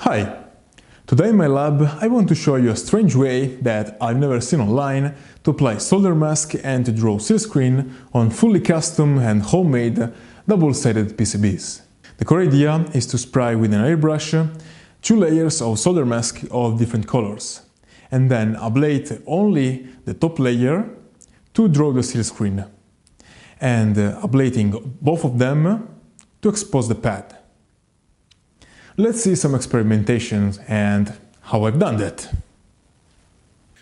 Hi! Today in my lab I want to show you a strange way that I've never seen online to apply solder mask and to draw silkscreen on fully custom and homemade double-sided PCBs. The core idea is to spray with an airbrush 2 layers of solder mask of different colors and then ablate only the top layer to draw the silkscreen and ablating both of them to expose the pad. Let's see some experimentations and how I've done that.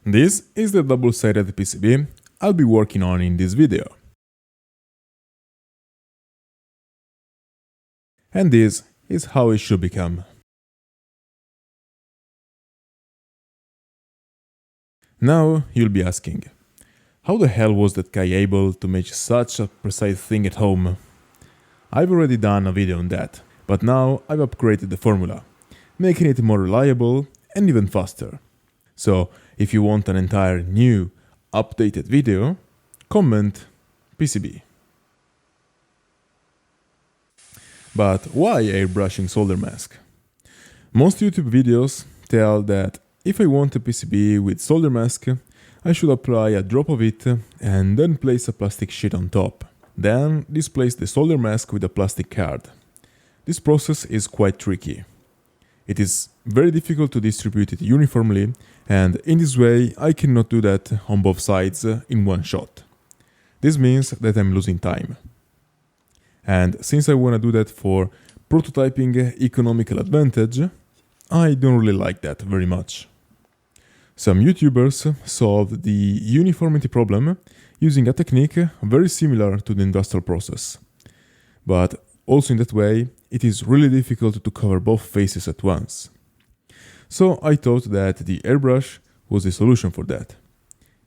This is the double-sided PCB I'll be working on in this video. And this is how it should become. Now you'll be asking, how the hell was that guy able to make such a precise thing at home? I've already done a video on that. But now I've upgraded the formula, making it more reliable and even faster. So if you want an entire new, updated video, comment PCB. But why airbrushing solder mask? Most YouTube videos tell that if I want a PCB with solder mask, I should apply a drop of it and then place a plastic sheet on top. Then displace the solder mask with a plastic card. This process is quite tricky. It is very difficult to distribute it uniformly, and in this way I cannot do that on both sides in one shot. This means that I'm losing time. And since I want to do that for prototyping economical advantage, I don't really like that very much. Some YouTubers solved the uniformity problem using a technique very similar to the industrial process. But also in that way, it is really difficult to cover both faces at once. So I thought that the airbrush was the solution for that,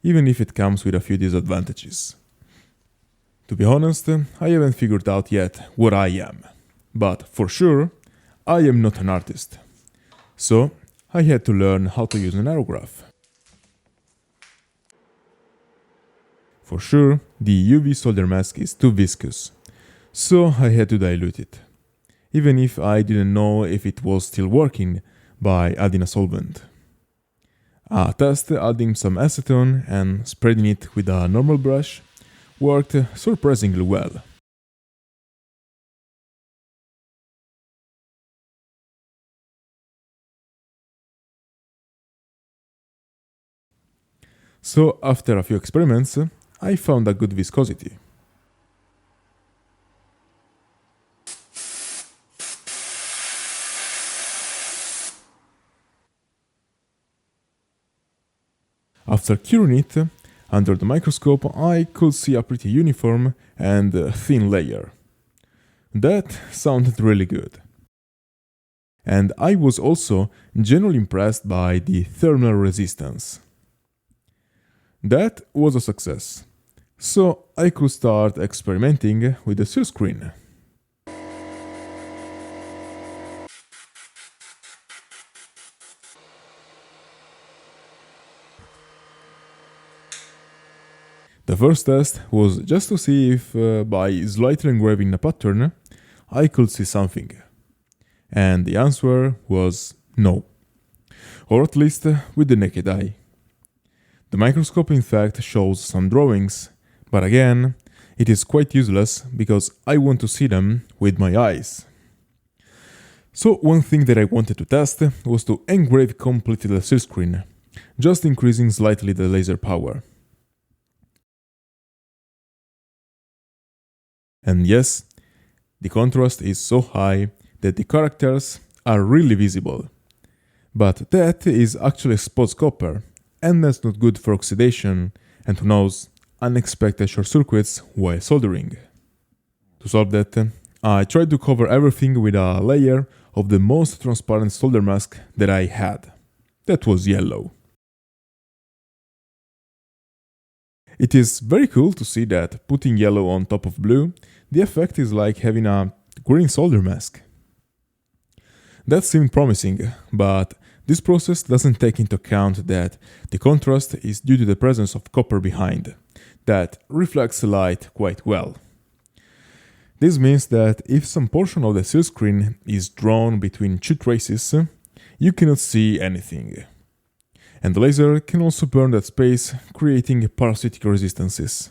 even if it comes with a few disadvantages. To be honest, I haven't figured out yet what I am, but for sure, I am not an artist. So I had to learn how to use an aerograph. For sure, the UV solder mask is too viscous, so I had to dilute it, even if I didn't know if it was still working by adding a solvent. A test adding some acetone and spreading it with a normal brush worked surprisingly well. So after a few experiments, I found a good viscosity. After curing it, under the microscope I could see a pretty uniform and thin layer. That sounded really good. And I was also generally impressed by the thermal resistance. That was a success. So I could start experimenting with the Silkscreen. The first test was just to see if by slightly engraving a pattern I could see something. And the answer was no. Or at least with the naked eye. The microscope in fact shows some drawings, but again, it is quite useless because I want to see them with my eyes. So one thing that I wanted to test was to engrave completely the silkscreen, just increasing slightly the laser power. And yes, the contrast is so high that the characters are really visible. But that is actually exposed copper, and that's not good for oxidation and, who knows, unexpected short circuits while soldering. To solve that, I tried to cover everything with a layer of the most transparent solder mask that I had. That was yellow. It is very cool to see that putting yellow on top of blue, the effect is like having a green solder mask. That seemed promising, but this process doesn't take into account that the contrast is due to the presence of copper behind, that reflects the light quite well. This means that if some portion of the silkscreen is drawn between two traces, you cannot see anything. And the laser can also burn that space, creating parasitic resistances.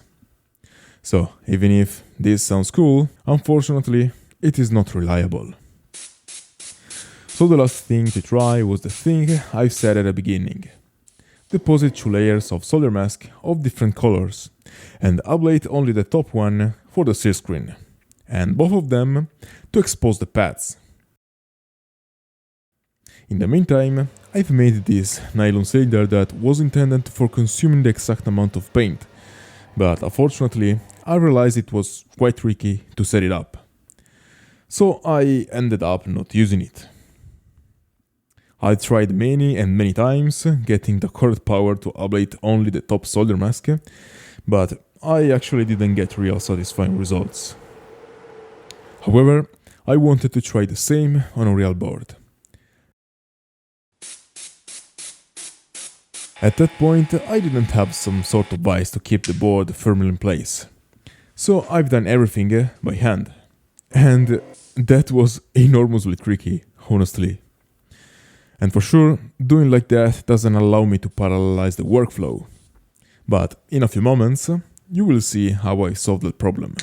So, even if this sounds cool, unfortunately, it is not reliable. So the last thing to try was the thing I said at the beginning. Deposit 2 layers of solder mask of different colors, and ablate only the top one for the silkscreen, and both of them to expose the pads. In the meantime, I've made this nylon cylinder that was intended for consuming the exact amount of paint, but unfortunately I realized it was quite tricky to set it up. So I ended up not using it. I tried many and many times getting the correct power to ablate only the top solder mask, but I actually didn't get real satisfying results. However, I wanted to try the same on a real board. At that point, I didn't have some sort of vise to keep the board firmly in place, so I've done everything by hand. And that was enormously tricky, honestly. And for sure, doing like that doesn't allow me to parallelize the workflow. But in a few moments, you will see how I solved that problem.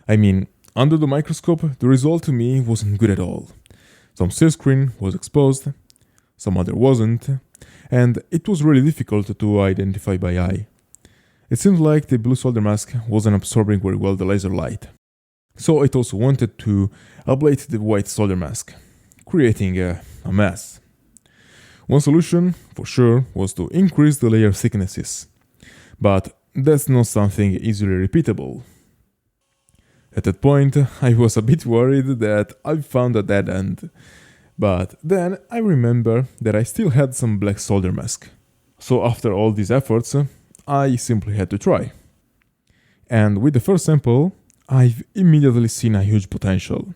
I mean, under the microscope, the result to me wasn't good at all. Some silkscreen was exposed, some other wasn't, and it was really difficult to identify by eye. It seemed like the blue solder mask wasn't absorbing very well the laser light. So it also wanted to ablate the white solder mask, creating a mess. One solution, for sure, was to increase the layer thicknesses, but that's not something easily repeatable. At that point, I was a bit worried that I found a dead end, but then I remember that I still had some black solder mask. So after all these efforts, I simply had to try. And with the first sample, I've immediately seen a huge potential.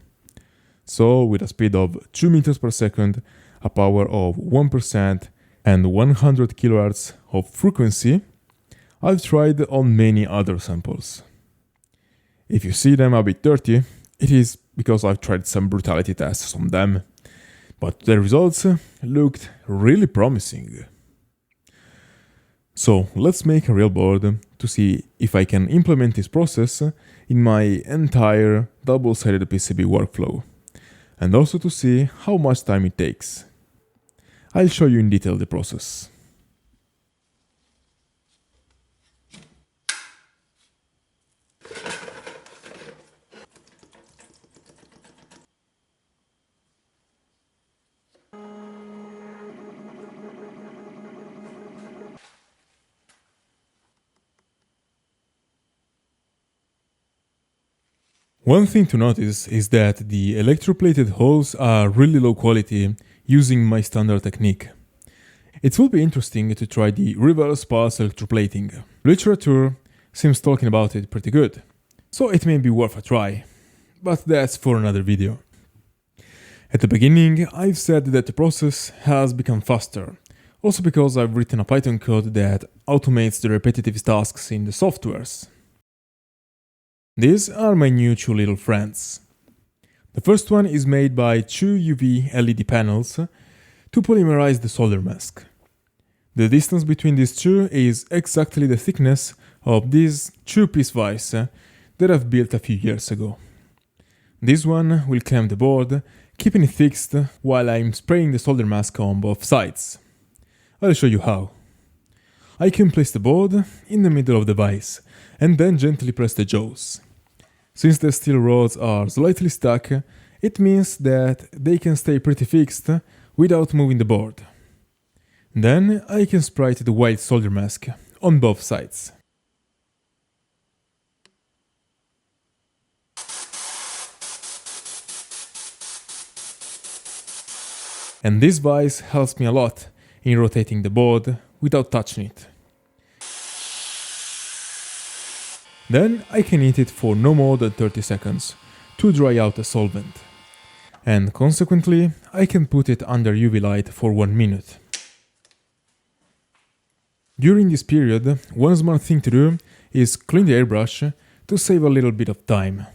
So with a speed of 2 meters per second, a power of 1% and 100 kHz of frequency, I've tried on many other samples. If you see them a bit dirty, it is because I've tried some brutality tests on them, but the results looked really promising. So let's make a real board to see if I can implement this process in my entire double-sided PCB workflow, and also to see how much time it takes. I'll show you in detail the process. One thing to notice is that the electroplated holes are really low quality using my standard technique. It will be interesting to try the reverse pulse electroplating. Literature seems talking about it pretty good, so it may be worth a try, but that's for another video. At the beginning, I've said that the process has become faster, also because I've written a Python code that automates the repetitive tasks in the softwares. These are my new 2 little friends. The first one is made by 2 UV LED panels to polymerize the solder mask. The distance between these two is exactly the thickness of this 2-piece vise that I've built a few years ago. This one will clamp the board, keeping it fixed while I'm spraying the solder mask on both sides. I'll show you how. I can place the board in the middle of the vise and then gently press the jaws. Since the steel rods are slightly stuck, it means that they can stay pretty fixed without moving the board. Then I can spray the white solder mask on both sides. And this vise helps me a lot in rotating the board without touching it. Then I can heat it for no more than 30 seconds to dry out the solvent. And consequently, I can put it under UV light for 1 minute. During this period, one smart thing to do is clean the airbrush to save a little bit of time.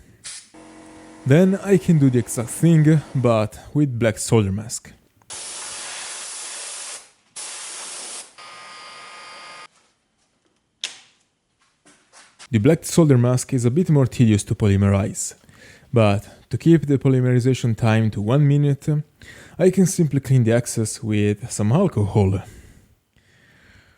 Then I can do the exact thing, but with black solder mask. The black solder mask is a bit more tedious to polymerize, but to keep the polymerization time to 1 minute, I can simply clean the excess with some alcohol.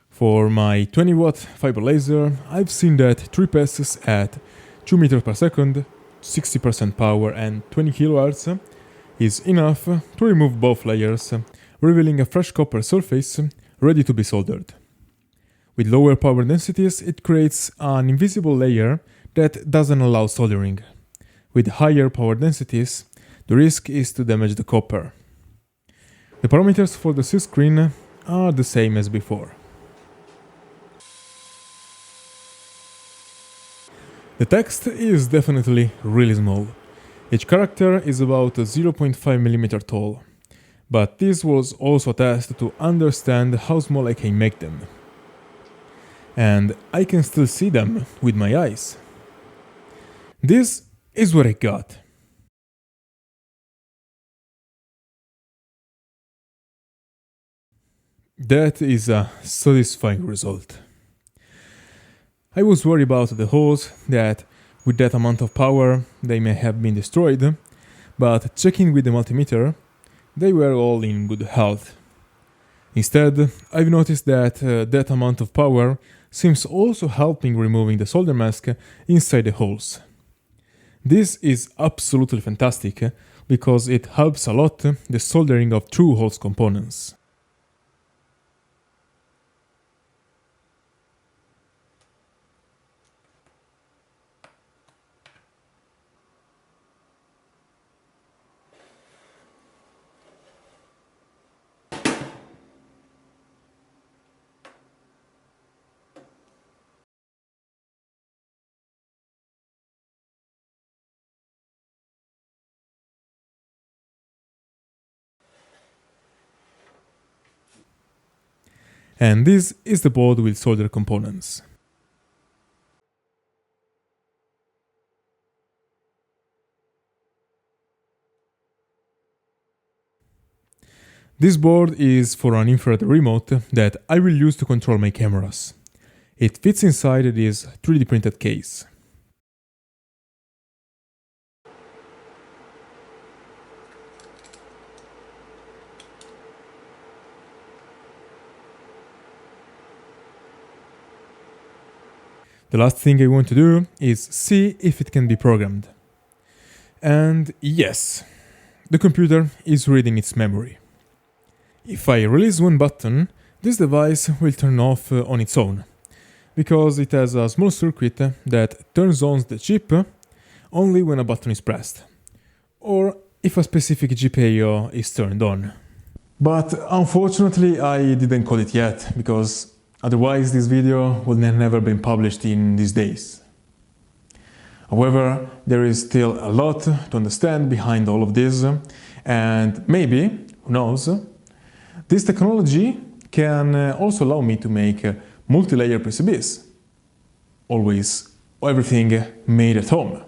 For my 20 watt fiber laser, I've seen that 3 passes at 2 meters per second, 60% power and 20 kHz is enough to remove both layers, revealing a fresh copper surface ready to be soldered. With lower power densities, it creates an invisible layer that doesn't allow soldering. With higher power densities, the risk is to damage the copper. The parameters for the Silkscreen are the same as before. The text is definitely really small. Each character is about 0.5 mm tall, but this was also a test to understand how small I can make them. And I can still see them with my eyes. This is what I got. That is a satisfying result. I was worried about the holes, that with that amount of power they may have been destroyed, but checking with the multimeter, they were all in good health. Instead, I've noticed that that amount of power seems also helping removing the solder mask inside the holes. This is absolutely fantastic because it helps a lot the soldering of true holes components. And this is the board with solder components. This board is for an infrared remote that I will use to control my cameras. It fits inside this 3D printed case. The last thing I want to do is see if it can be programmed. And yes, the computer is reading its memory. If I release one button, this device will turn off on its own, because it has a small circuit that turns on the chip only when a button is pressed, or if a specific GPIO is turned on. But unfortunately I didn't code it yet, because otherwise this video would have never been published in these days. However, there is still a lot to understand behind all of this, and maybe, who knows, this technology can also allow me to make multi-layer PCBs. Always everything made at home.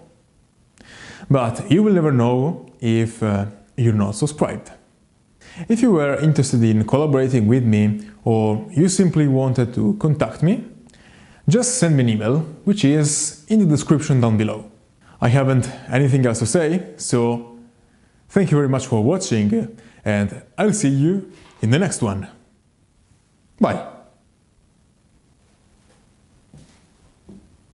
But you will never know if you're not subscribed. If you were interested in collaborating with me, or you simply wanted to contact me, just send me an email, which is in the description down below. I haven't anything else to say, so thank you very much for watching, and I'll see you in the next one. Bye!